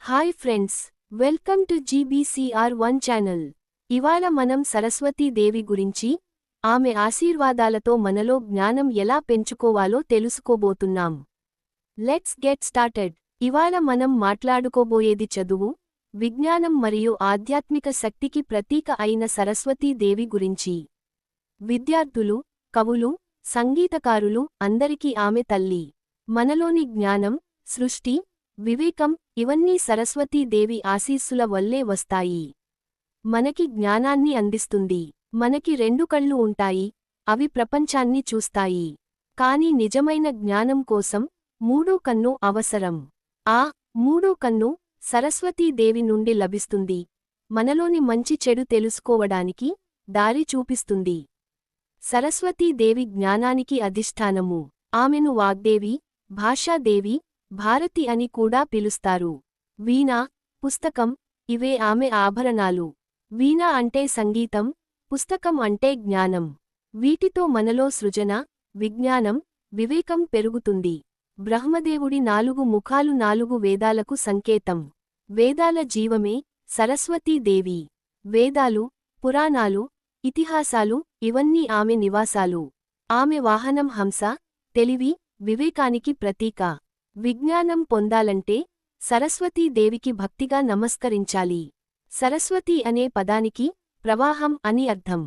Hi friends, welcome to GBCR1 channel. ఇవాళ మనం సరస్వతీ దేవి గురించి, ఆమె ఆశీర్వాదాలతో మనలో జ్ఞానం ఎలా పెంచుకోవాలో తెలుసుకోబోతున్నాం. Let's get started. ఇవాళ మనం మాట్లాడుకోబోయేది చదువు, విజ్ఞానం మరియు ఆధ్యాత్మిక శక్తికి ప్రతీక అయిన సరస్వతీ దేవి గురించి. విద్యార్థులు, కవులు, సంగీతకారులు అందరికీ ఆమె తల్లి. మనలోని జ్ఞానం, సృష్టి, వివేకం ఇవన్నీ సరస్వతీ దేవి ఆశీస్సుల వల్లే వస్తాయి. మనకి జ్ఞానాన్ని అందిస్తుంది. మనకి రెండు కళ్ళు ఉంటాయి, అవి ప్రపంచాన్ని చూస్తాయి. కాని నిజమైన జ్ఞానం కోసం మూడో కన్ను అవసరం. ఆ మూడో కన్ను సరస్వతీ దేవి నుండి లభిస్తుంది. మనలోని మంచి చెడు తెలుసుకోవడానికి దారి చూపిస్తుంది. సరస్వతీ దేవి జ్ఞానానికి అధిష్టానము. ఆమెను వాగ్దేవి, భాషాదేవి, భారతి అని కూడా పిలుస్తారు. వీణ, పుస్తకం ఇవే ఆమె ఆభరణాలు. వీణ అంటే సంగీతం, పుస్తకం అంటే జ్ఞానం. వీటితో మనలో సృజన, విజ్ఞానం, వివేకం పెరుగుతుంది. బ్రహ్మదేవుడి 4 ముఖాలు 4 వేదాలకు సంకేతం. వేదాల జీవమే సరస్వతీ దేవి. వేదాలు, పురాణాలు, ఇతిహాసాలు ఇవన్నీ ఆమె నివాసాలు. ఆమె వాహనం హంస, తెలివి, వివేకానికి ప్రతీక. విజ్ఞానం పొందాలంటే సరస్వతీ దేవికి భక్తిగా నమస్కరించాలి. సరస్వతి అనే పదానికి ప్రవాహం అని అర్థం.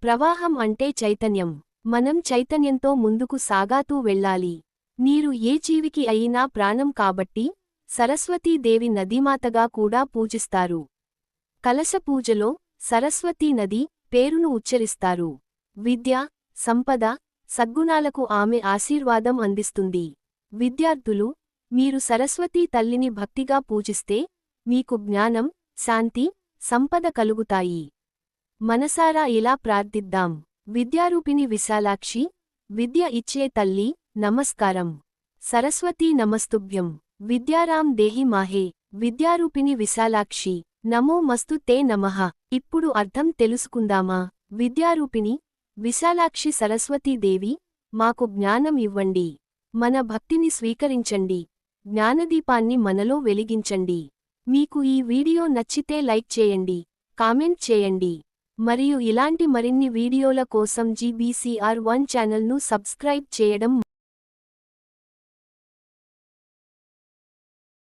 ప్రవాహం అంటే చైతన్యం. మనం చైతన్యంతో ముందుకు సాగాతూ వెళ్ళాలి. నీరు ఏ జీవికి అయినా ప్రాణం కాబట్టి సరస్వతీ దేవి నదీమాతగా కూడా పూజిస్తారు. కలశ పూజలో సరస్వతీ నది పేరును ఉచ్చరిస్తారు. విద్య, సంపద, సద్గుణాలకు ఆమె ఆశీర్వాదం అందిస్తుంది. విద్యార్థులు, మీరు సరస్వతీ తల్లిని భక్తిగా పూజిస్తే మీకు జ్ఞానం, శాంతి, సంపద కలుగుతాయి. మనసారా ఇలా ప్రార్థిద్దాం. విద్యారూపిణి విశాలాక్షి, విద్య ఇచ్చే తల్లి, నమస్కారం. సరస్వతీ నమస్తుభ్యం. విద్యారాం దేహి మాహే. విద్యారూపిణి విశాలాక్షి, నమో మస్తు తే నమః. ఇప్పుడు అర్థం తెలుసుకుందామా? విద్యారూపిణి విశాలాక్షి సరస్వతీదేవి, మాకు జ్ఞానం ఇవ్వండి. మన భక్తిని స్వీకరించండి. జ్ఞానదీపాన్ని మనలో వెలిగించండి. మీకు ఈ వీడియో నచ్చితే లైక్ చేయండి, కామెంట్ చేయండి. మరియు ఇలాంటి మరిన్ని వీడియోల కోసం GBCR1 ఛానల్ను సబ్స్క్రైబ్ చేయడం